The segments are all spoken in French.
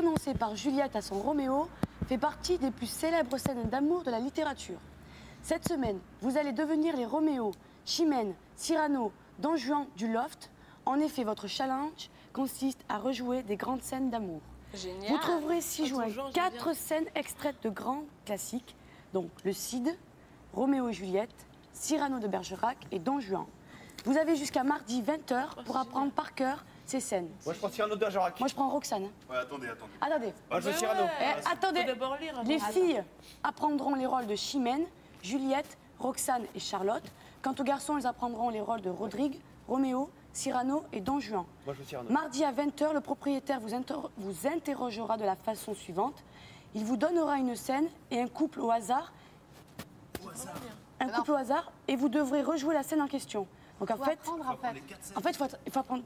prononcée par Juliette à son Roméo fait partie des plus célèbres scènes d'amour de la littérature. Cette semaine, vous allez devenir les Roméo, Chimène, Cyrano, Don Juan du Loft. En effet, votre challenge consiste à rejouer des grandes scènes d'amour. Génial. Vous trouverez 6 juin 4 scènes extraites de grands classiques, donc le Cid, Roméo et Juliette, Cyrano de Bergerac et Don Juan. Vous avez jusqu'à mardi 20h pour apprendre par cœur ces scènes. Moi je prends Cyrano de Bergerac. Moi je prends Roxane. Ouais, attendez. Attendez. Moi je veux Cyrano. Attendez. Les filles apprendront les rôles de Chimène, Juliette, Roxane et Charlotte. Quant aux garçons, ils apprendront les rôles de Rodrigue, Roméo, Cyrano et Don Juan. Moi je veux Cyrano. Mardi à 20h, le propriétaire vous interrogera de la façon suivante. Il vous donnera une scène et un couple au hasard. Un couple au hasard et vous devrez rejouer la scène en question. Donc en fait, il faut apprendre.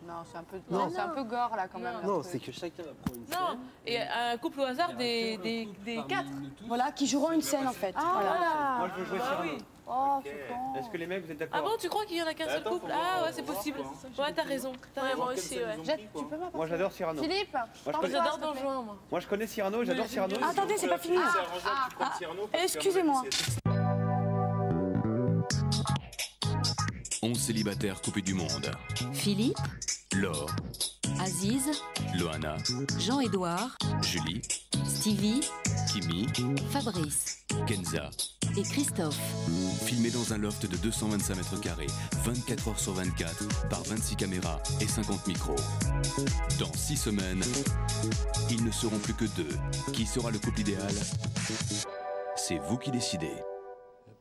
Non, c'est un peu gore là quand même. Non, c'est que chacun va prendre une scène. Non, et un couple au hasard des 4. Voilà, qui joueront une scène en fait. Voilà. Moi je veux jouer Cyrano. Oh, c'est con. Est-ce que les mecs vous êtes d'accord? Ah bon, tu crois qu'il y en a qu'un seul couple? Ah ouais, c'est possible. Ouais, t'as raison. Moi aussi, ouais. Tu peux pas. Moi j'adore Cyrano. Philippe, J'adore Don Juan, moi. Moi je connais Cyrano, j'adore Cyrano. Attendez, c'est pas fini. Excusez-moi. 11 célibataires coupés du monde. Philippe, Laure, Aziz, Loana, Jean-Édouard, Julie, Stevie, Kimi, Fabrice Kenza. et Christophe. Filmés dans un loft de 225 mètres carrés, 24 heures sur 24, par 26 caméras et 50 micros. Dans 6 semaines, ils ne seront plus que 2. Qui sera le couple idéal? C'est vous qui décidez.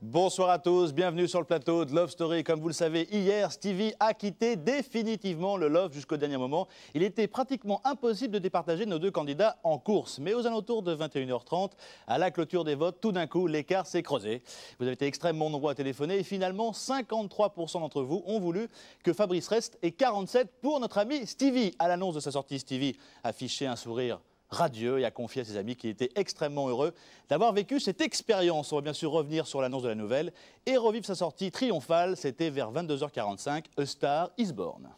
Bonsoir à tous, bienvenue sur le plateau de Love Story. Comme vous le savez, hier, Stevie a quitté définitivement le Love jusqu'au dernier moment. Il était pratiquement impossible de départager nos deux candidats en course. Mais aux alentours de 21h30, à la clôture des votes, tout d'un coup, l'écart s'est creusé. Vous avez été extrêmement nombreux à téléphoner et finalement, 53% d'entre vous ont voulu que Fabrice reste et 47% pour notre ami Stevie. À l'annonce de sa sortie, Stevie affichait un sourire radieux et a confié à ses amis qu'il était extrêmement heureux d'avoir vécu cette expérience. On va bien sûr revenir sur l'annonce de la nouvelle et revivre sa sortie triomphale. C'était vers 22h45, A Star is Born.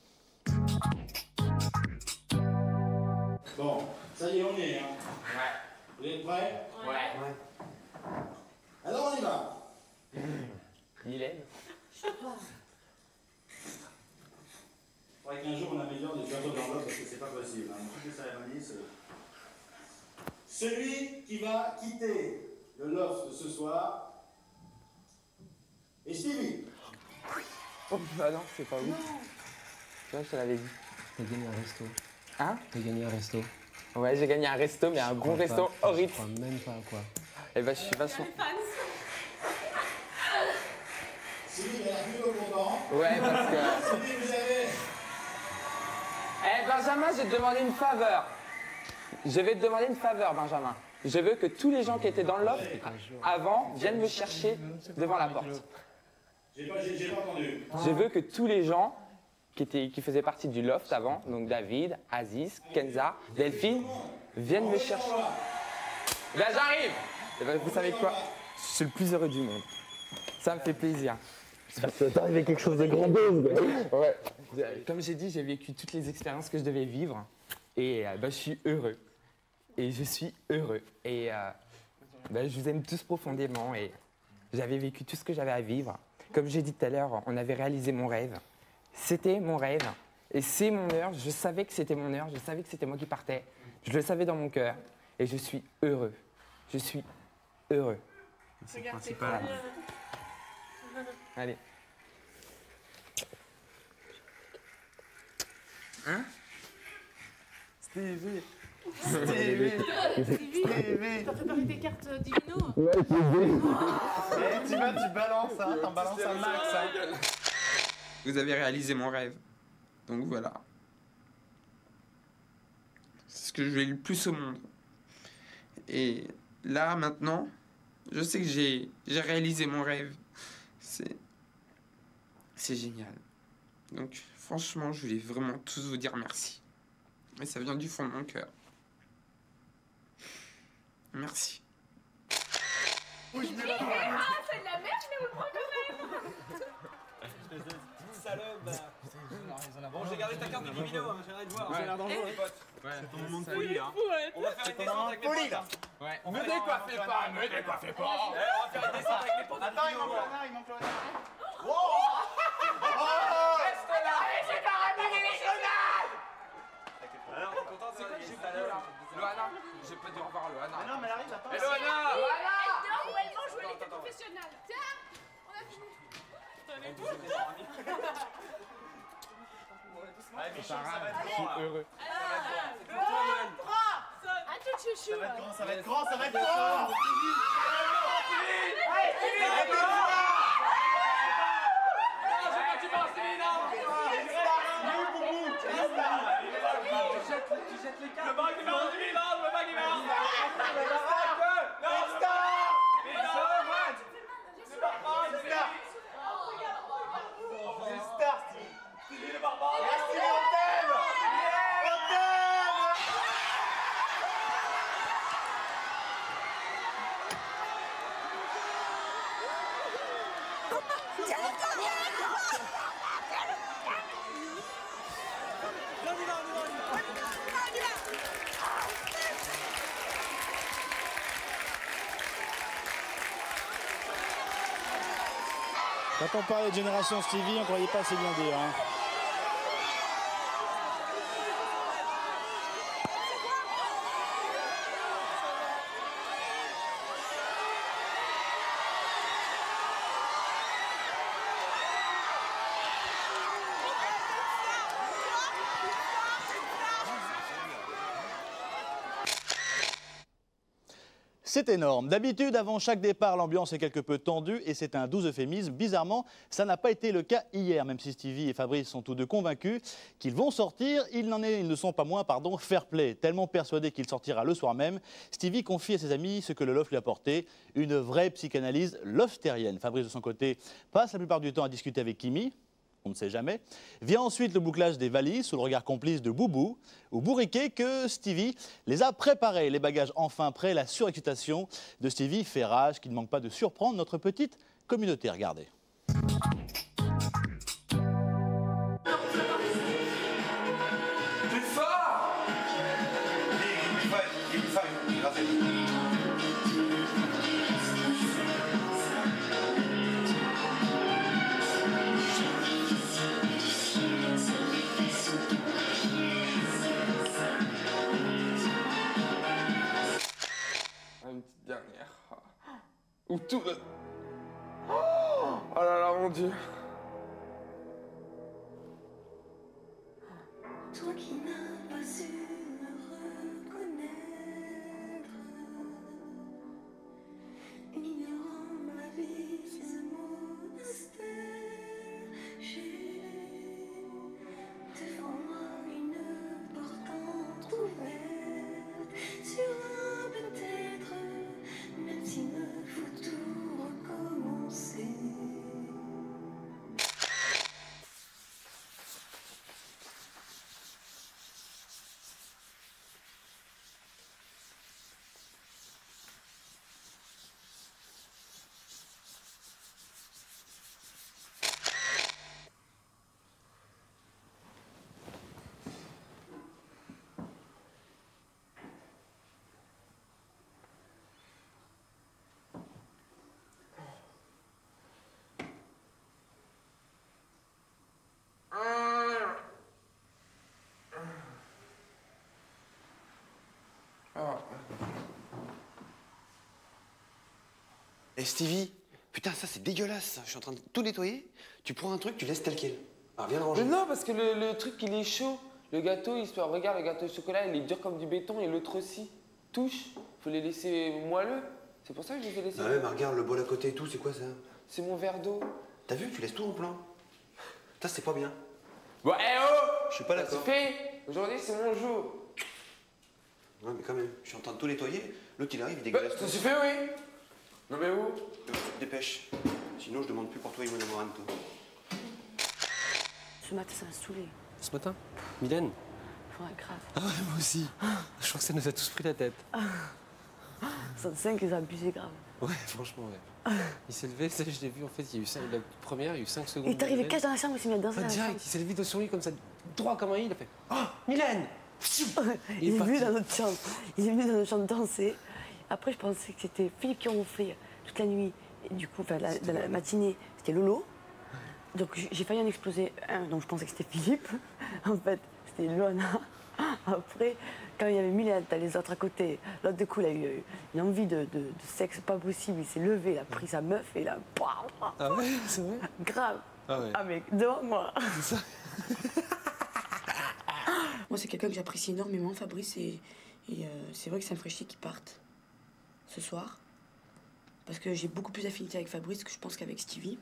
Bon, ça y est, on y est. Hein. Ouais. Vous êtes prêts? Ouais. Alors on y va. Mylène. Il faudrait qu'un jour on améliore les plateaux d'enveloppe parce que c'est pas possible. Hein. Toutes les cérémonies, celui qui va quitter le loft ce soir est Stevie. Oh bah non, c'est pas vous. Tu vois, je te l'avais dit. T'as gagné un resto. Hein? T'as gagné un resto. Ouais, j'ai gagné un resto, mais un bon resto horrible. Je crois même pas à quoi. Et bah, je suis vachement. Stevie, il a l'air plutôt content. Ouais, parce que. Stevie, vous avez. Eh, Benjamin, je vais te demander une faveur. Je vais te demander une faveur, Benjamin. Je veux que tous les gens qui étaient dans le loft avant viennent me chercher devant la porte. J'ai pas entendu. Je veux que tous les gens qui faisaient partie du loft avant, donc David, Aziz, Kenza, Delphine, viennent me chercher. Ben j'arrive. Et ben, vous savez quoi? Je suis le plus heureux du monde. Ça me fait plaisir. Ça t'est arrivé quelque chose de grandiose. Ouais. Comme j'ai dit, j'ai vécu toutes les expériences que je devais vivre. Et ben, je suis heureux. Et je suis heureux. Et ben, je vous aime tous profondément. Et j'avais vécu tout ce que j'avais à vivre. Comme j'ai dit tout à l'heure, on avait réalisé mon rêve. C'était mon rêve. Et c'est mon heure. Je savais que c'était mon heure. Je savais que c'était moi qui partais. Je le savais dans mon cœur. Et je suis heureux. Je suis heureux. C'est le principal. Allez. Hein? Stevie. Stevie. T'as préparé tes cartes divino? Ouais, Tu balances, hein, t'en balances un max. Hein. Vous avez réalisé mon rêve. Donc voilà. C'est ce que je voulais le plus au monde. Et là, maintenant, je sais que j'ai réalisé mon rêve. C'est génial. Donc franchement, je voulais vraiment tous vous dire merci. Et ça vient du fond de mon cœur. Merci. Ah, c'est de la merde, mais on le prend quand même. salope. Bon, j'ai gardé ta carte de Guimino, hein, j'ai rien de voir. J'ai l'air dangereux. Ouais, C'est ton moment de folie, hein. On va faire une descente avec les potes, là. Ouais. Me décoiffez pas, me décoiffez pas. On va faire une descente avec les potes. Attends, il manque Loana, il manque Loana. Reste là. C'est carrément des régionales. Alors, t'es content de ça? Loana, j'ai pas dit au revoir à Loana. Ah non, mais elle arrive, attends. Et Loana. Elle dort ou elle mange ou elle était professionnelle. Tiens, on a fini. Allez, Michel, ça va être Je suis heureux. Un tout chouchou. Ça va être grand, ça va être grand. Tu jettes les cartes. Le bac il va en lui, là, le bac il va en lui. Quand on parlait de Génération Stevie, on ne croyait pas assez bien dire. Hein. C'est énorme. D'habitude, avant chaque départ, l'ambiance est quelque peu tendue et c'est un doux euphémisme. Bizarrement, ça n'a pas été le cas hier, même si Stevie et Fabrice sont tous deux convaincus qu'ils vont sortir. Ils ne sont pas moins, fair play. Tellement persuadés qu'il sortira le soir même, Stevie confie à ses amis ce que le loft lui a apporté, une vraie psychanalyse loftérienne. Fabrice, de son côté, passe la plupart du temps à discuter avec Kimi. On ne sait jamais. Vient ensuite le bouclage des valises sous le regard complice de Boubou ou Bourriquet que Stevie les a préparés. Les bagages enfin prêts, la surexcitation de Stevie fait rage, qui ne manque pas de surprendre notre petite communauté. Regardez. Plus fort. Une petite dernière. Ou tout le... Oh là là, mon Dieu. Toi qui n'as pas su me reconnaître, ignorant ma vie, c'est un monastère. J'ai devant moi une porte entrouverte sur un peut-être, même s'il me faut tout recommencer. Eh Stevie, putain ça c'est dégueulasse, je suis en train de tout nettoyer, tu prends un truc, tu laisses tel quel. Alors viens le ranger. Mais non, parce que le truc il est chaud. Le gâteau, regarde, le gâteau au chocolat, il est dur comme du béton et l'autre aussi. Touche, faut les laisser moelleux. C'est pour ça que je les ai laissés. Ah ouais, mais regarde le bol à côté et tout, c'est quoi ça? C'est mon verre d'eau. T'as vu, tu laisses tout en plan. Ça c'est pas bien. Bon, eh oh! Je suis pas d'accord. C'est fait. Aujourd'hui c'est mon jour. Ouais mais quand même, je suis en train de tout nettoyer, l'autre il arrive, il dégueulasse Ça tout. suffit, oui. Non mais où? Dépêche, sinon je demande plus pour toi et mon amoranto. Ce matin, ça m'a saoulé. Ce matin, Mylène? Faudrait grave. Ah ouais, moi aussi. Je crois que ça nous a tous pris la tête. 65, c'est abusé grave. Ouais, franchement, ouais. Il s'est levé, ça, je l'ai vu, en fait, il y a eu la première, il y a eu 5 secondes. Il est arrivé cache dans la chambre, il s'est mis à danser dans la chambre. Direct, il s'est levé de son lit comme ça, droit comme un i, il a fait « Oh, Mylène !» Il est venu dans notre chambre. Il est venu dans notre chambre danser. Après, je pensais que c'était Philippe qui ronflait toute la nuit. Et du coup, dans la matinée, c'était Lolo. Donc j'ai failli en exploser un, donc je pensais que c'était Philippe. En fait, c'était Loana. Après, quand il y avait Mylène, t'as les autres à côté. L'autre, du coup, il a eu une envie de sexe pas possible. Il s'est levé, il a pris sa meuf et il a... Ah ouais, c'est vrai? Grave. Ah ouais. Ah mais devant moi. C'est ça. Moi, c'est quelqu'un que j'apprécie énormément, Fabrice, et c'est vrai que ça me ferait chier qu'il parte ce soir. Parce que j'ai beaucoup plus d'affinité avec Fabrice que je pense qu'avec Stevie.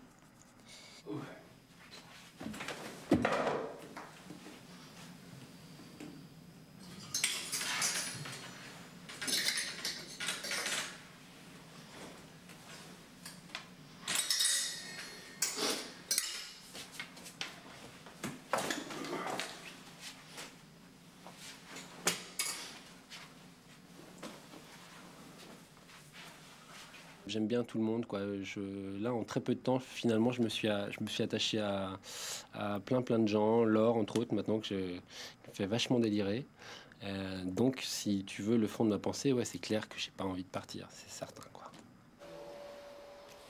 J'aime bien tout le monde, quoi. Là, en très peu de temps, finalement, je me suis attaché à plein de gens. Laure, entre autres, maintenant que je me fais vachement délirer. Donc, si tu veux le fond de ma pensée, ouais, c'est clair que j'ai pas envie de partir, c'est certain, quoi.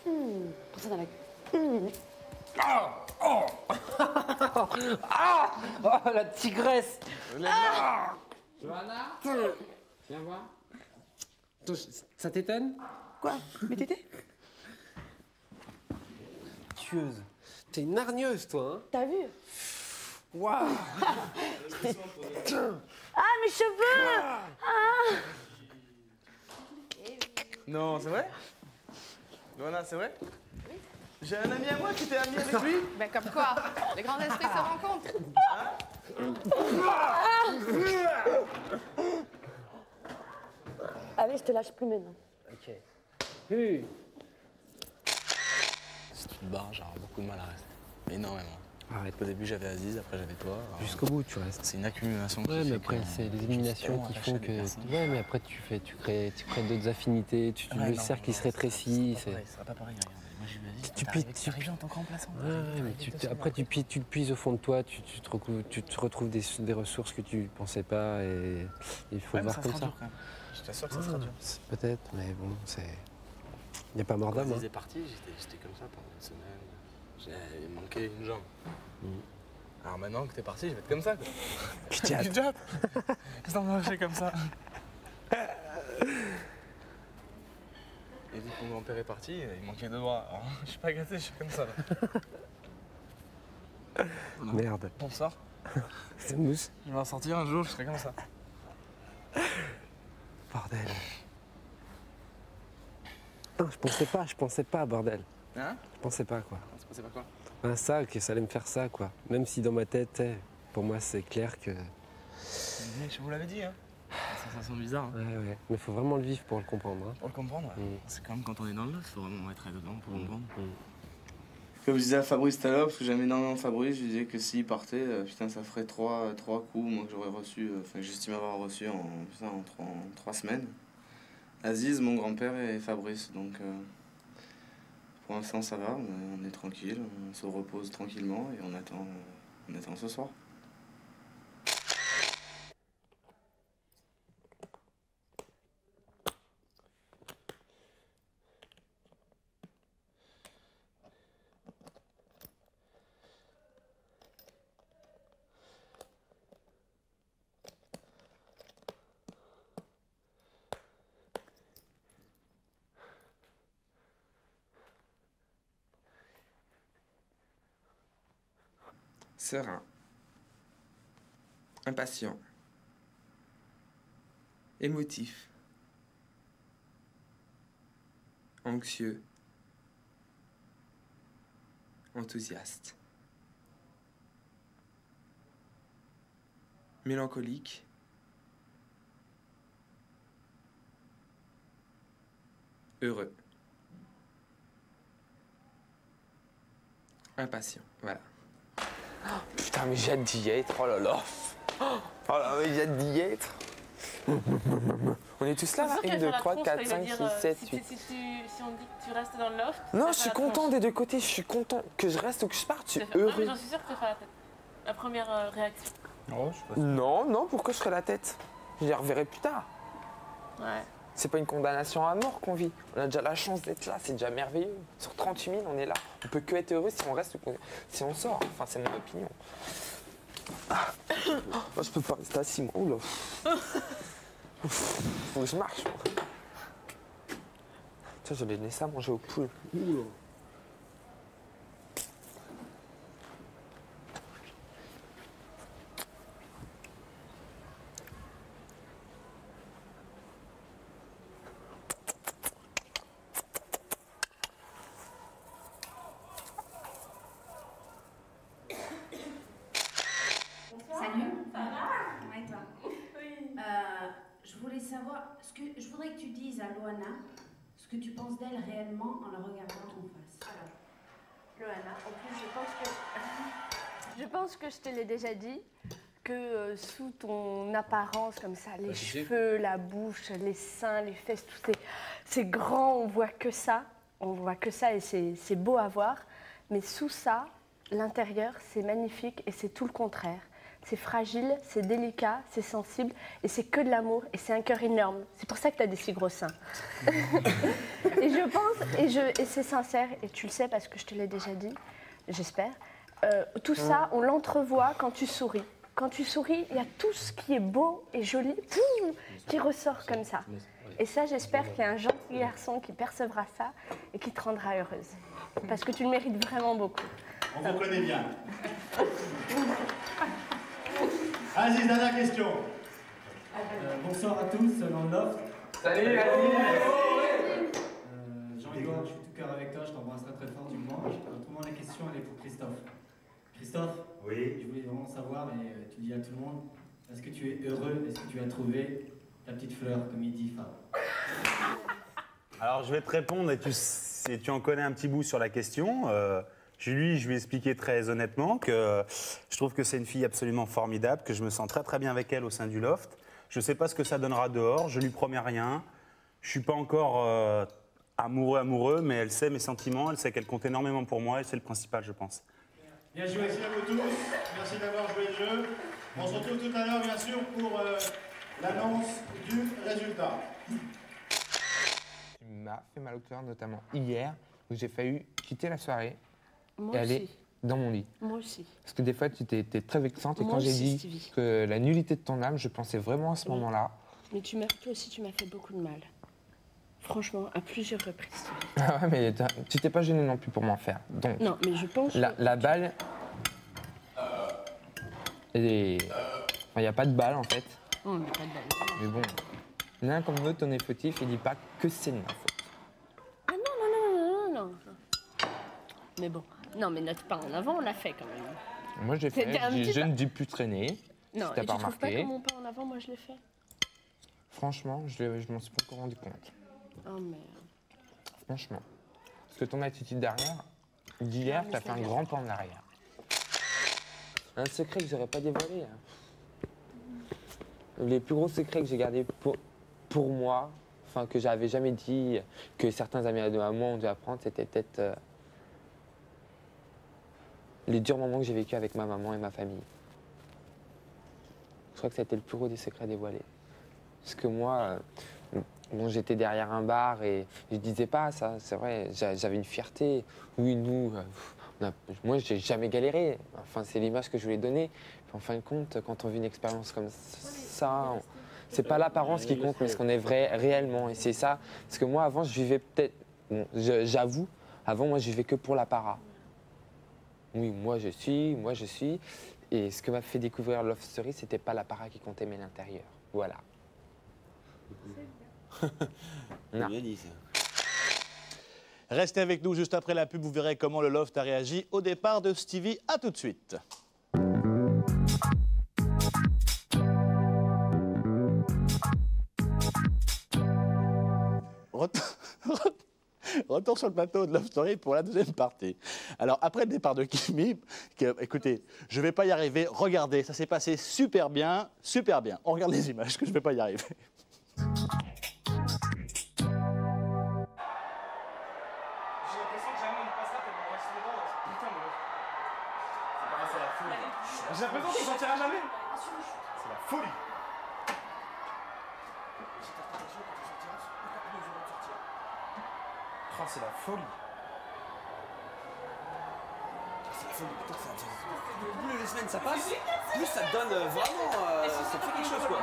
Pour ça dans la... Oh, la tigresse. Johanna, viens voir. Ça t'étonne? Quoi? Mais t'étais? Tueuse. T'es une hargneuse, toi, hein? T'as vu? Waouh. Ah, mes cheveux! Ah. Non, c'est vrai? Johanna, c'est vrai? J'ai un ami à moi qui était ami avec lui. Ben comme quoi, les grands esprits se rencontrent. Allez, je te lâche plus maintenant. Ok. Si tu te barres, j'aurai beaucoup de mal à rester. Énormément. Arrête. Au début, j'avais Aziz, après j'avais toi. Jusqu'au bout, tu restes. C'est une accumulation. Ouais, mais après, c'est les éliminations qui font que. Ouais, mais après, tu crées d'autres affinités, le cercle il se rétrécit. C'est pas pareil, regarde. Moi, j'ai vu Aziz. Tu arrivé en tant que remplaçant. Ouais, mais après, tu le puises au fond de toi, tu te retrouves des ressources que tu pensais pas et il faut voir comme ça. Je t'assure que ça sera dur. Peut-être, mais bon, c'est. Il n'y a pas mort d'âme. Quand Aziz est parti, j'étais comme ça pendant une semaine. J'ai manqué une jambe. Alors maintenant que t'es parti, je vais être comme ça, quoi. Qu'est-ce que t'en marcher comme ça? Et vu que mon grand-père est parti, il manquait 2 bras. Alors, je suis pas gâté, je suis comme ça. Là. Merde. On sort. C'est mousse. Je vais en sortir un jour, je serai comme ça. Bordel. Non, je pensais pas, bordel. Hein? Je pensais pas, quoi. Tu pensais pas quoi? Ça, que ça allait me faire ça, quoi. Même si dans ma tête, pour moi, c'est clair que... Je vous l'avais dit, hein. C'est une sensation bizarre. Hein. Ouais. Mais faut vraiment le vivre pour le comprendre. Hein. Pour le comprendre, ouais. C'est comme quand on est dans le neuf, faut vraiment être dedans pour le comprendre. Comme je disais à Fabrice tout à l'heure, parce que j'aime énormément Fabrice, je disais que s'il partait, putain, ça ferait 3 coups, moi, que j'aurais reçu, enfin, j'estime avoir reçu en 3 semaines. Aziz, mon grand-père et Fabrice, donc pour l'instant ça va, on est tranquille, on se repose tranquillement et on attend ce soir. Serein, impatient, émotif, anxieux, enthousiaste, mélancolique, heureux, impatient, voilà. Putain, mais j'ai hâte d'y être, oh là là. Oh là, mais j'ai hâte d'y être. On est tous là, là. 1, 2, 3, 4, 5, 6, 7, 8. Si on dit que tu restes dans le loft. Non, je suis content des deux côtés. Je suis content que je reste ou que je parte. Je suis heureux. Non, mais j'en suis sûre que tu vas faire la tête. La première réaction. Non, pourquoi je ferais la tête? Je les reverrai plus tard. Ouais. C'est pas une condamnation à mort qu'on vit. On a déjà la chance d'être là, c'est déjà merveilleux. Sur 38 000, on est là. On peut que être heureux si on reste ou si on sort. Enfin, c'est mon opinion. Moi, je peux pas rester assis, moi. Oula. Faut que je marche. Tiens, j'avais donné ça à manger aux poules. Salut. Ça va? Ouais, toi. Oui. Je voulais savoir, je voudrais que tu dises à Loana ce que tu penses d'elle réellement en la regardant en face. Alors, Loana, en plus, je pense que je te l'ai déjà dit, que sous ton apparence comme ça, les cheveux, la bouche, les seins, les fesses, tout c'est grand, on voit que ça et c'est beau à voir. Mais sous ça, l'intérieur, c'est magnifique et c'est tout le contraire. C'est fragile, c'est délicat, c'est sensible et c'est que de l'amour et c'est un cœur énorme. C'est pour ça que tu as des si gros seins. Et je pense, et c'est sincère, et tu le sais parce que je te l'ai déjà dit, j'espère, tout ça, on l'entrevoit quand tu souris. Quand tu souris, il y a tout ce qui est beau et joli qui ressort comme ça. Et ça, j'espère qu'il y a un gentil garçon qui percevra ça et qui te rendra heureuse. Parce que tu le mérites vraiment beaucoup. On vous connaît bien. Aziz, dernière question. Bonsoir à tous dans le loft. Salut Jean-Edouard, je suis tout cœur avec toi, je t'embrasse très fort, tu me manges. Autrement, la question elle est pour Christophe. Christophe, oui. Je voulais vraiment savoir, mais tu dis à tout le monde, est-ce que tu es heureux? Est-ce que tu as trouvé ta petite fleur, comme il dit Fab? Alors je vais te répondre et tu en connais un petit bout sur la question. Je lui ai expliqué très honnêtement que je trouve que c'est une fille absolument formidable, que je me sens très très bien avec elle au sein du loft. Je ne sais pas ce que ça donnera dehors, je lui promets rien. Je ne suis pas encore amoureux, mais elle sait mes sentiments, elle sait qu'elle compte énormément pour moi et c'est le principal, je pense. Bien joué, merci à vous tous. Merci d'avoir joué le jeu. On se retrouve tout à l'heure, bien sûr, pour l'annonce du résultat. Tu m'as fait mal au cœur, notamment hier, où j'ai failli quitter la soirée Moi et aller aussi. dans mon lit. Moi aussi. Parce que des fois, tu étais très vexante et Moi quand j'ai aussi, dit Stevie. que la nullité de ton âme, je pensais vraiment à ce moment-là. Mais toi aussi, tu m'as fait beaucoup de mal. Franchement, à plusieurs reprises. Stevie. Ah ouais, mais tu t'es pas gêné non plus pour m'en faire. Donc, Non, mais je pense la balle... Il n'y a pas de balle, en fait. Oh, mais pas de balle. Mais bon, l'un comme l'autre, on est fautif et dis pas que c'est de ma faute. Ah non. Mais bon, non, mais notre pas en avant, on l'a fait quand même. Moi, j'ai fait, C'était un petit je pas. ne dis plus traîner. Non, si t'as et pas tu trouves pas remarqué. que mon pas en avant, moi, je l'ai fait? Franchement, je m'en suis pas encore rendu compte. Oh merde. Franchement. Parce que ton attitude derrière, d'hier, mais t'as je fait un l'ai grand pas en arrière. Un secret que j'aurais pas dévoilé. Les plus gros secrets que j'ai gardés pour moi, enfin que j'avais jamais dit, que certains amis à moi ont dû apprendre, c'était peut-être les durs moments que j'ai vécu avec ma maman et ma famille. Je crois que ça a été le plus gros des secrets dévoilés. Parce que moi, bon, j'étais derrière un bar et je disais pas ça, c'est vrai, j'avais une fierté. Oui, nous, moi, j'ai jamais galéré. Enfin, c'est l'image que je voulais donner. Puis, en fin de compte, quand on vit une expérience comme ça, c'est pas l'apparence qui compte, mais ce qu'on est vrai réellement. Et c'est ça. Parce que moi, avant, je vivais peut-être. Bon, j'avoue, avant, moi, je vivais que pour l'apparat. Oui, moi, je suis. Et ce que m'a fait découvrir Love Story, c'était pas l'apparat qui comptait, mais l'intérieur. Voilà. C'est bien dit, ça. Restez avec nous juste après la pub, vous verrez comment le loft a réagi au départ de Stevie. À tout de suite. Retour sur le plateau de Love Story pour la deuxième partie. Alors, après le départ de Kimi, écoutez, je ne vais pas y arriver. Regardez, ça s'est passé super bien, super bien. On regarde les images, que je ne vais pas y arriver. J'ai l'impression qu'il sortira jamais. C'est la folie. Oh, c'est la folie. C'est la folie, putain, plus les semaines ça passe, plus ça te donne vraiment. Ça te fait quelque chose quoi.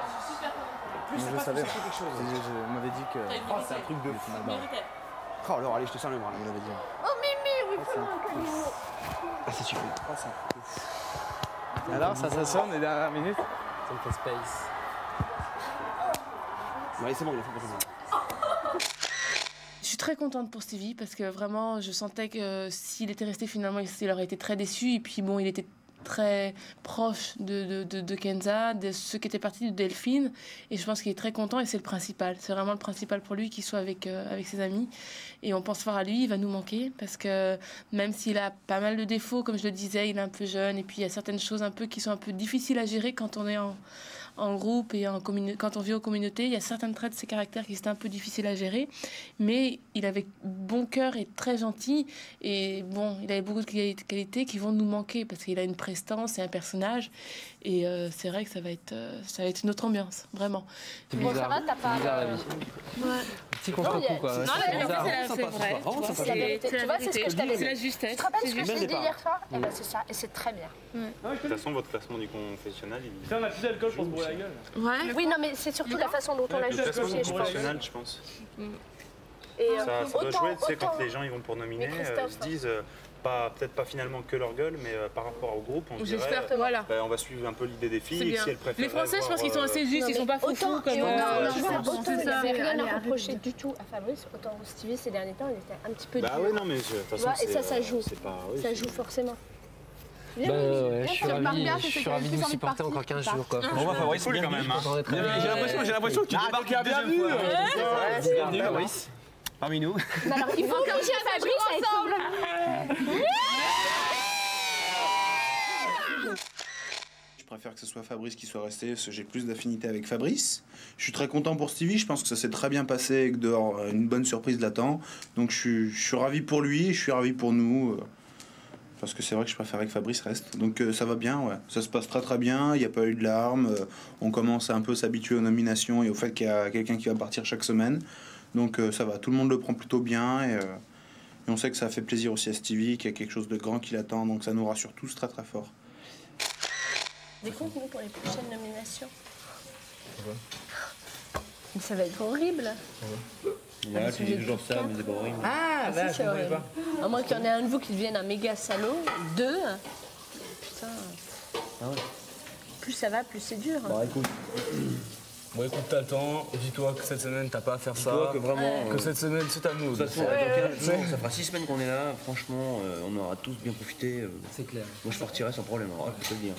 Plus ça passe, plus ça fait quelque chose. On m'avait dit que. Oh, c'est un truc de fou. Oh alors, allez, je te sers le bras. On l'avait dit. Oh Mimi, oui, plus loin que Mimi. Ah, c'est super. Oh, ça. Alors, ça sonne les dernières minutes. Ça me fait space. Allez, c'est bon, il a fait passer ça. Je suis très contente pour Stevie parce que vraiment, je sentais que s'il était resté finalement, il aurait été très déçu. Et puis bon, il était très proche de Kenza, de ceux qui étaient partis de Delphine. Et je pense qu'il est très content et c'est le principal. C'est vraiment le principal pour lui qu'il soit avec ses amis. Et on pense fort à lui, il va nous manquer parce que même s'il a pas mal de défauts, comme je le disais, il est un peu jeune. Et puis il y a certaines choses un peu qui sont un peu difficiles à gérer quand on est en groupe et quand on vit en communauté. Il y a certains traits de ses caractères qui étaient un peu difficiles à gérer. Mais il avait bon cœur et très gentil. Et bon, il avait beaucoup de qualités qui vont nous manquer parce qu'il a une prestance et un personnage. Et c'est vrai que ça va être une autre ambiance, vraiment. C'est bizarre. Bon, ça va, t'as pas... bizarre la vie. Ouais. Petit contre-coup, quoi. Non, la vérité, c'est vrai. C'est la vérité. Tu vois, c'est ce que je t'avais dit. C'est la justesse. Tu te rappelles ce que je t'ai dit hier soir? Eh ben, c'est ça, et c'est très bien. De toute façon, votre classement du confessionnal, il... Putain, on a plus d'alcool, je pense, pour la gueule. Ouais. Oui, non, mais c'est surtout la façon dont on a Le classement justifié, du je pense. confessionnal, je pense. Et Ça doit autant- jouer, tu sais, quand autant- les gens ils vont pour nominer, Mais Christophe, ils se disent, peut-être pas finalement que leur gueule, mais par rapport au groupe, on se dirait, J'espère que voilà. on va suivre un peu l'idée des filles, C'est et bien. si elles préfèrent Les Français, je pense qu'ils sont assez justes, ils sont pas foufous comme... il n'y c'est ça. avait rien à reprocher du tout à Fabrice, autant Stevie ces derniers temps, il était un petit peu dur. Bah oui, non, mais de toute Tu façon, vois, et ça joue. c'est pas... oui, Ça c'est- joue forcément. Bah ouais, je suis ravi de vous supporter encore 15 jours, quoi. Bon, bah, Fabrice, c'est cool quand même. Hein. J'ai l'impression que tu débarques la deuxième fois. Bienvenue, Fabrice. Parmi nous. Alors, il faut corriger Fabrice ensemble. Je préfère que ce soit Fabrice qui soit resté, parce que j'ai plus d'affinité avec Fabrice. Je suis très content pour Stevie, je pense que ça s'est très bien passé et que dehors, une bonne surprise l'attend. Donc je suis ravi pour lui et je suis ravi pour nous. Parce que c'est vrai que je préférais que Fabrice reste. Donc ça va bien, ouais. Ça se passe très très bien, il n'y a pas eu de larmes. On commence à un peu s'habituer aux nominations et au fait qu'il y a quelqu'un qui va partir chaque semaine. Donc ça va, tout le monde le prend plutôt bien et on sait que ça fait plaisir aussi à Stevie, qu'il y a quelque chose de grand qui l'attend. Donc ça nous rassure tous très très fort. Des comptes, nous, pour les prochaines nominations. Mais ça va être horrible. Ouais, tu dis toujours ça, mais c'est pas horrible. Ah, là, je comprenais pas. À moins qu'il y en ait un de vous qui devienne un méga salaud. Deux. Putain. Ah ouais. Plus ça va, plus c'est dur. Bon, écoute. Bon, écoute, t'attends. Dis-toi que cette semaine, t'as pas à faire ça. Dis-toi que vraiment, Que cette semaine, c'est à nous. De toute façon, dans 15 jours, ça fera 6 semaines qu'on est là. Franchement, on aura tous bien profité. C'est clair. Moi, je partirai sans problème. Alors, je peux te le dire.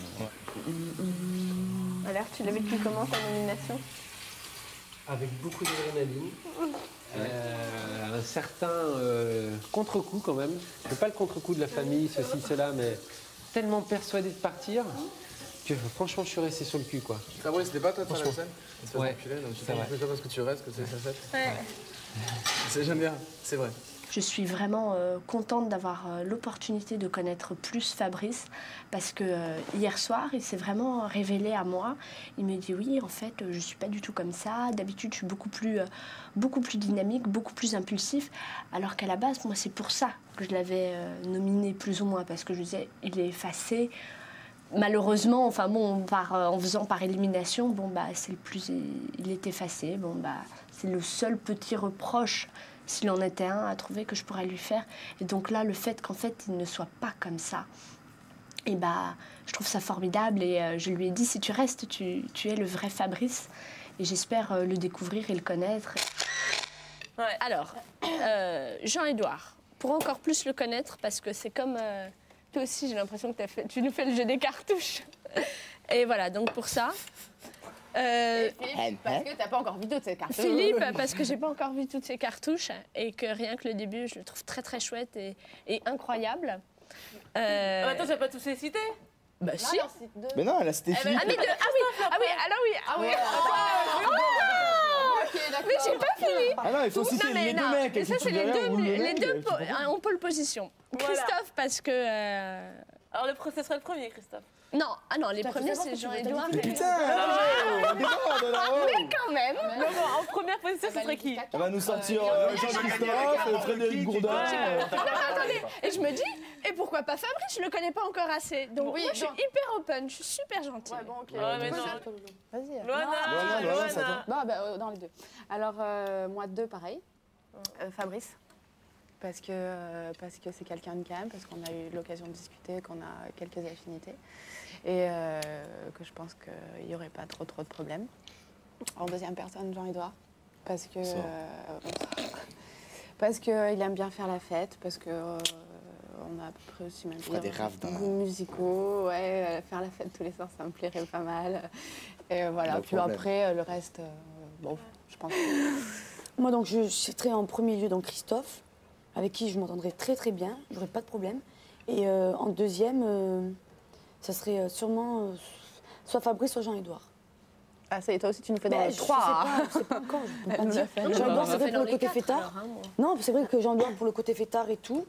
Alors, tu l'as vécu comment ta nomination? Avec beaucoup d'adrénaline. Un certain contre-coup quand même. C'est pas le contre-coup de la famille, ceci, cela, mais tellement persuadé de partir que franchement je suis resté sur le cul, quoi. Fabrice, c'était pas toi de faire la Franchement. scène? Tu Ouais. c'est pas parce que tu restes que c'est ça fait. Ouais. J'aime bien, c'est vrai. Je suis vraiment contente d'avoir l'opportunité de connaître plus Fabrice parce que hier soir, il s'est vraiment révélé à moi. Il me dit oui, en fait, je suis pas du tout comme ça. D'habitude, je suis beaucoup plus dynamique, beaucoup plus impulsif. Alors qu'à la base, moi, c'est pour ça que je l'avais nominé plus ou moins parce que je disais, il est effacé. Malheureusement, enfin bon, en faisant par élimination, bon bah c'est le plus, il est effacé. Bon bah c'est le seul petit reproche, s'il en était un, à trouver que je pourrais lui faire. Et donc là, le fait qu'en fait il ne soit pas comme ça, et bah je trouve ça formidable. Et je lui ai dit, si tu restes, tu es le vrai Fabrice. Et j'espère le découvrir et le connaître. Ouais. Alors, Jean-Édouard, pour encore plus le connaître, parce que c'est comme... toi aussi, j'ai l'impression que tu nous fais le jeu des cartouches. Et voilà, donc pour ça, Et Philippe, parce que t'as pas encore vu toutes ces cartouches. Philippe, parce que j'ai pas encore vu toutes ces cartouches et que rien que le début, je le trouve très très chouette et incroyable. Attends, j'ai pas tous les cités. Bah si. Mais non, elle a cité Philippe. Ah oui, alors oui. Ah oui. Ok, d'accord. Mais j'ai pas fini. Ah non, il faut citer les deux mecs. Ça, c'est les deux en pole position. Christophe, parce que... Alors, ce serait le premier, Christophe. Non, les premiers, c'est Jean-Édouard. Mais putain, Mais quand même. En première position, ce serait qui? Elle va nous sortir Jean-Christophe, Frédéric Gourdin. Attendez, et je me dis, et pourquoi pas Fabrice? Je le connais pas encore assez. Donc moi, je suis hyper open, je suis super gentille. Ouais, bon, ok. Mais non. Vas-y. Loana, c'est à toi. Dans les deux. Alors, moi, 2, pareil. Fabrice. Parce que c'est quelqu'un de calme, parce qu'on a eu l'occasion de discuter, qu'on a quelques affinités. Et que je pense qu'il n'y aurait pas trop de problèmes. En deuxième personne, Jean-Édouard. Parce que il aime bien faire la fête, parce que on a à peu près aussi même des raves dans la... musicaux, ouais, faire la fête tous les soirs, ça me plairait pas mal. Et voilà, puis après, le reste, bon, je pense que... Moi, donc, je citerai en premier lieu donc, Christophe, avec qui je m'entendrais très bien, j'aurais pas de problème. Et en deuxième, ça serait sûrement soit Fabrice, soit Jean-Édouard. Ah, ça y est, toi aussi, tu nous fais dans les trois. Je sais pas quand, je peux pas dire. Jean-Édouard, c'est vrai pour le côté fêtard. Non, c'est vrai que Jean-Édouard pour le côté fêtard et tout.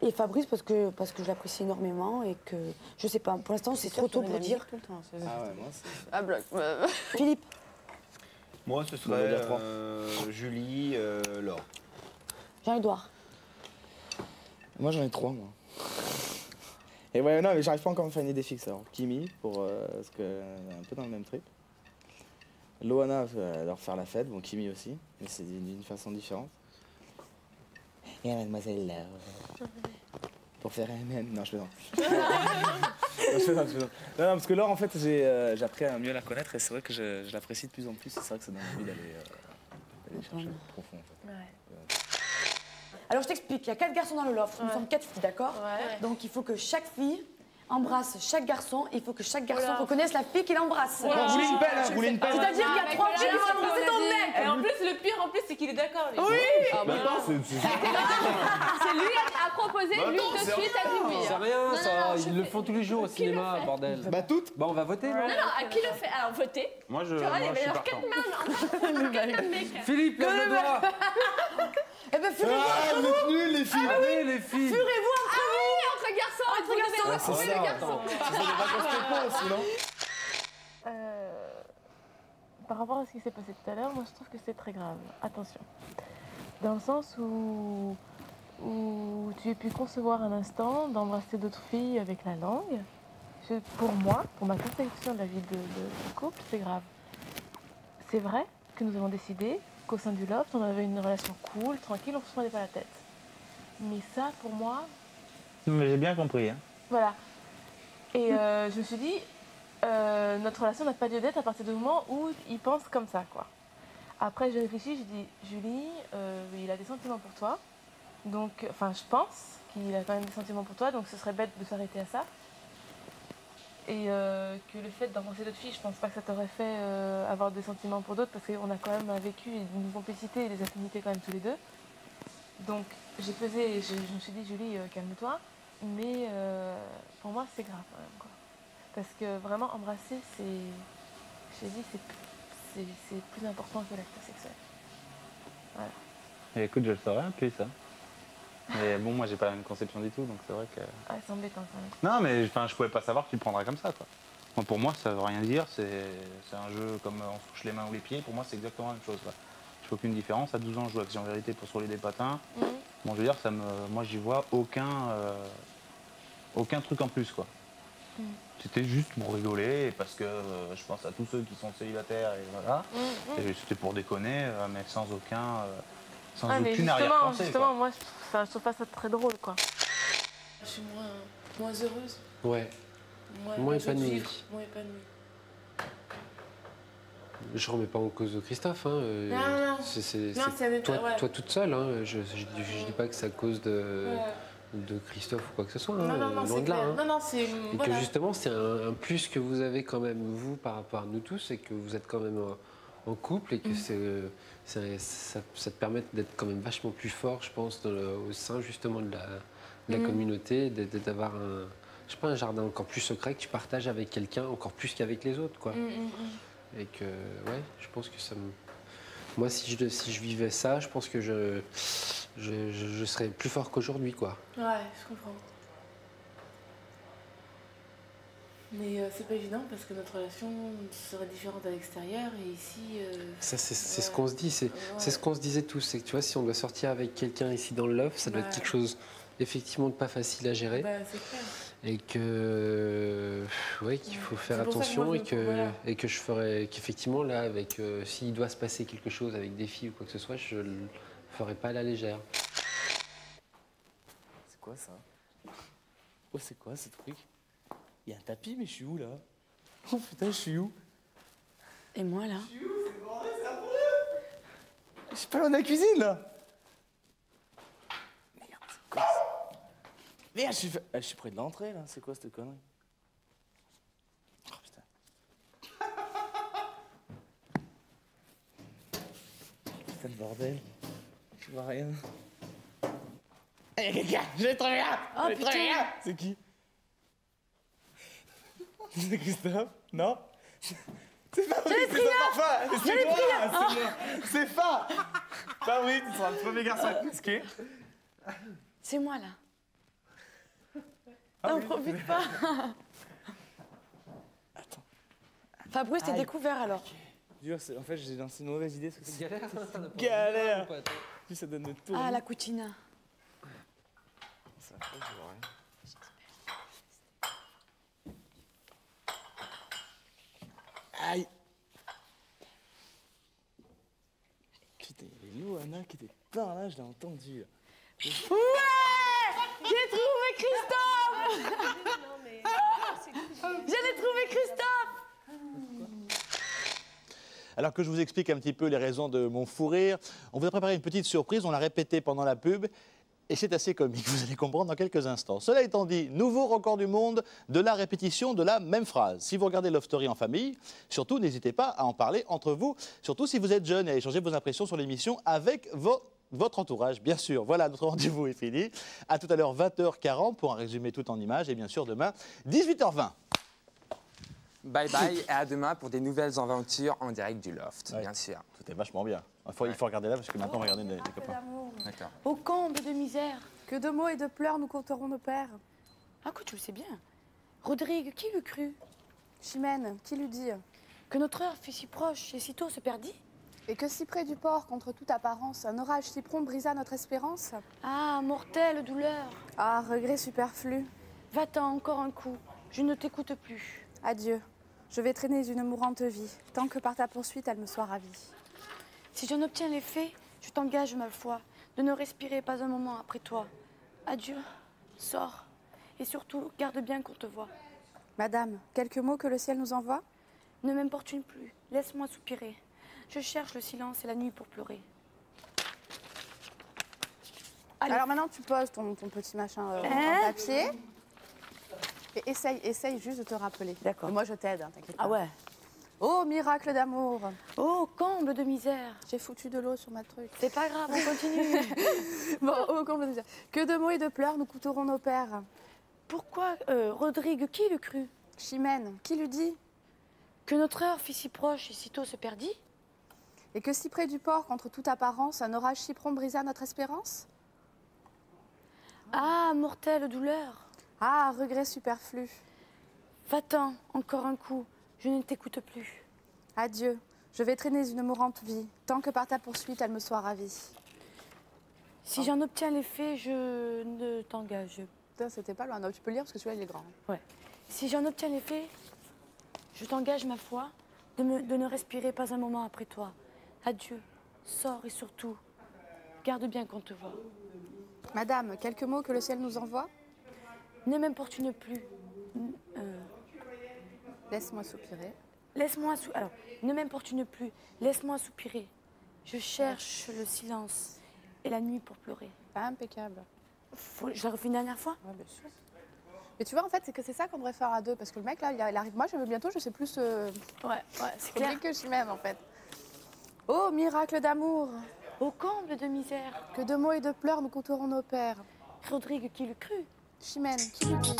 Et Fabrice parce que je l'apprécie énormément et que, je sais pas, pour l'instant, c'est trop tôt pour dire. Ah ouais, moi, c'est... Ah, bloc. Philippe. Moi, ce serait Julie, Laure. Jean-Édouard. Moi, j'en ai 3, moi. Et ouais, non, mais j'arrive pas encore à me faire une idée fixe. Alors, Kimi, parce qu'elle est un peu dans le même trip. Loana, elle adore faire la fête. Bon, Kimi aussi, mais c'est d'une façon différente. Et mademoiselle Laure. Pour faire un même. Non, je plaisante. Je plaisante. Non, parce que Laure, en fait, j'ai appris à mieux la connaître et c'est vrai que je l'apprécie de plus en plus. C'est vrai que ça donne envie d'aller chercher profond, en fait. Ouais. Alors je t'explique, il y a 4 garçons dans le loft, nous sommes 4 filles, d'accord? Donc il faut que chaque fille embrasse chaque garçon, et il faut que chaque garçon reconnaisse la fille qu'il embrasse. Vous voulez une pelle, vous voulez une pelle? C'est-à-dire qu'il y a 3 filles qui vont embrasser ton mec. Et en plus, le pire, c'est qu'il est d'accord. Oui. C'est lui a proposé, lui de suite a dit oui. C'est rien, ça. Ils le font tous les jours au cinéma, bordel. Bah toutes. Bah on va voter, non? Non, à qui le fait? Alors votez. Moi, je suis partant. Philippe, lève le doigt. Eh ben, furez-vous entre vous êtes nuls, les filles. Ah oui, les filles. Furez-vous entre vous. Entre garçons, C'est ça, attends. Ça n'est pas qu'on se pose, sinon. Par rapport à ce qui s'est passé tout à l'heure, moi je trouve que c'est très grave. Attention. Dans le sens où tu as pu concevoir un instant d'embrasser d'autres filles avec la langue. Pour moi, pour ma conception de la vie de couple, c'est grave. C'est vrai que nous avons décidé qu'au sein du loft, on avait une relation cool, tranquille, on ne se prenait pas la tête. Mais ça, pour moi... Mais j'ai bien compris. Hein. Voilà. Et je me suis dit, notre relation n'a pas lieu d'être à partir du moment où il pense comme ça, quoi. Après, j'ai réfléchi, j'ai dit, Julie, il a des sentiments pour toi. Donc, enfin, je pense qu'il a quand même des sentiments pour toi, donc ce serait bête de s'arrêter à ça. Et que le fait d'embrasser d'autres filles, je pense pas que ça t'aurait fait avoir des sentiments pour d'autres, parce qu'on a quand même vécu une complicité et des affinités quand même tous les deux. Donc j'ai pesé et je me suis dit, Julie, calme-toi, mais pour moi c'est grave quand même, quoi. Parce que vraiment embrasser, c'est plus important que l'acte sexuel. Voilà. Et écoute, je le saurais, puis ça. Mais bon, moi j'ai pas la même conception du tout, donc c'est vrai que... Ah, c'est embêtant quand même. Non, mais je pouvais pas savoir que tu le prendrais comme ça, quoi. Moi, pour moi, ça veut rien dire, c'est un jeu comme on se touche les mains ou les pieds, pour moi c'est exactement la même chose, quoi. Je fais aucune différence, à 12 ans je joue Action Vérité pour sur les patins. Bon, je veux dire, moi j'y vois aucun truc en plus, quoi. C'était juste pour rigoler, parce que je pense à tous ceux qui sont célibataires, et voilà. Et c'était pour déconner, mais sans aucun... sans aucune arrière-pensée. Justement, moi, je trouve pas ça très drôle, quoi. Je suis moins heureuse. Ouais. Moins épanouie. Moins épanouie. Je remets pas en cause Christophe. Hein. Non. C'est toi toute seule. Hein. Je dis pas que c'est à cause de de Christophe ou quoi que ce soit. Non, non, non, loin c'est de là, clair. hein. Non, non, c'est. Et Voilà. que justement, c'est un plus que vous avez quand même, vous, par rapport à nous tous, c'est que vous êtes quand même en couple et que ça te permet d'être quand même vachement plus fort, je pense, au sein justement de la communauté, d'avoir je sais pas, un jardin encore plus secret que tu partages avec quelqu'un encore plus qu'avec les autres, quoi. Et que, ouais, je pense que ça me... Moi, si je vivais ça, je pense que je serais plus fort qu'aujourd'hui, quoi. Ouais, je comprends. Mais c'est pas évident parce que notre relation serait différente à l'extérieur et ici. Ça, c'est ce qu'on se dit, c'est ce qu'on se disait tous. C'est que tu vois, si on doit sortir avec quelqu'un ici dans le love, ça doit être quelque chose effectivement de pas facile à gérer. Bah, c'est clair. Et que ouais, qu'il faut faire attention et que je ferais qu'effectivement là, avec s'il doit se passer quelque chose avec des filles ou quoi que ce soit, je le ferai pas à la légère. C'est quoi ça? Oh, c'est quoi ce truc? Il y a un tapis, mais je suis où là? Oh putain, je suis où? Et moi là? Je suis où? C'est bordel, c'est affreux! Je suis pas dans la cuisine là! Merde, c'est quoi ça? Merde, je suis près de l'entrée là, c'est quoi cette connerie? Oh putain. Putain de bordel. Je vois rien. Eh, y'a quelqu'un! J'ai trouvé un! Oh, J'ai trouvé putain. un! C'est qui? C'est Christophe? Non? C'est Fabrice! J'avais pris un! C'est J'avais moi! pris un! C'est moi! C'est Fa! Fabrice, tu seras le premier garçon à te masquer. C'est moi là. N'en profite pas. Attends. Fabrice, t'es Aïe. découvert alors. Dur, en fait, j'ai lancé une mauvaise idée. C'est galère, ça. Galère! Puis ça donne le tour. Ah, la cucina. Ça va pas, je vois rien. Aïe! Putain, il y avait Loana qui était par là, je l'ai entendu. Ouais! J'ai trouvé Christophe! J'allais trouver Christophe! Alors que je vous explique un petit peu les raisons de mon fou rire, on vous a préparé une petite surprise, on l'a répété pendant la pub. Et c'est assez comique, vous allez comprendre dans quelques instants. Cela étant dit, nouveau record du monde de la répétition de la même phrase. Si vous regardez Love Story en famille, surtout n'hésitez pas à en parler entre vous, surtout si vous êtes jeune et à échanger vos impressions sur l'émission avec votre entourage, bien sûr. Voilà, notre rendez-vous est fini. À tout à l'heure, 20h40 pour un résumé tout en images et bien sûr demain, 18h20. Bye bye et à demain pour des nouvelles aventures en direct du Loft, bien sûr. C'était vachement bien. Il faut regarder là parce que maintenant on va regarder les copains. D'accord. Au comble de misère. Que de mots et de pleurs nous compterons nos pères. Ah, que tu le sais bien. Rodrigue, qui l'eût cru? Chimène, qui l'eût dit? Que notre heure fut si proche et si tôt se perdit? Et que si près du port, contre toute apparence, un orage si prompt brisa notre espérance? Ah, mortelle douleur. Ah, regret superflu. Va-t'en encore un coup, je ne t'écoute plus. Adieu. Je vais traîner une mourante vie, tant que par ta poursuite elle me soit ravie. Si j'en obtiens l'effet, je t'engage ma foi de ne respirer pas un moment après toi. Adieu, sors, et surtout, garde bien qu'on te voit. Madame, quelques mots que le ciel nous envoie? Ne m'importune plus, laisse-moi soupirer. Je cherche le silence et la nuit pour pleurer. Allez. Alors maintenant, tu poses ton petit machin en papier. Et essaye juste de te rappeler. D'accord. Moi, je t'aide, hein, t'inquiète pas. Ah ouais. Oh, miracle d'amour. Oh, comble de misère. J'ai foutu de l'eau sur ma truc. C'est pas grave, on continue. Bon, oh, comble de misère. Que de mots et de pleurs nous coûteront nos pères. Pourquoi Rodrigue, qui l'eût cru? Chimène, qui l'eût dit? Que notre heure fut si proche et si tôt se perdit? Et que si près du port, contre toute apparence, un orage si prompt brisa notre espérance? Ah, mortelle douleur. Ah, regret superflu. Va-t'en, encore un coup, je ne t'écoute plus. Adieu, je vais traîner une mourante vie, tant que par ta poursuite elle me soit ravie. Si j'en obtiens l'effet, je ne t'engage. Putain, c'était pas loin. Non, tu peux lire parce que celui-là il est grand. Ouais. Si j'en obtiens l'effet, je t'engage ma foi de ne respirer pas un moment après toi. Adieu, sors et surtout, garde bien qu'on te voit. Madame, quelques mots que le ciel nous envoie? Ne m'importune plus. Laisse-moi soupirer. Alors, ne m'importune plus. Laisse-moi soupirer. Je cherche le silence et la nuit pour pleurer. Impeccable. Je la refais une dernière fois? Ouais, bien sûr. Mais tu vois, en fait, c'est que c'est ça qu'on devrait faire à deux. Parce que le mec, là, il arrive. Moi, je veux bientôt, je sais plus. Ouais, c'est clair. Que Chimène, en fait. Oh, miracle d'amour. Au comble de misère. Que de mots et de pleurs nous contourons nos pères. Rodrigue, qui l'eût cru? Chimène, qui l'eût dit?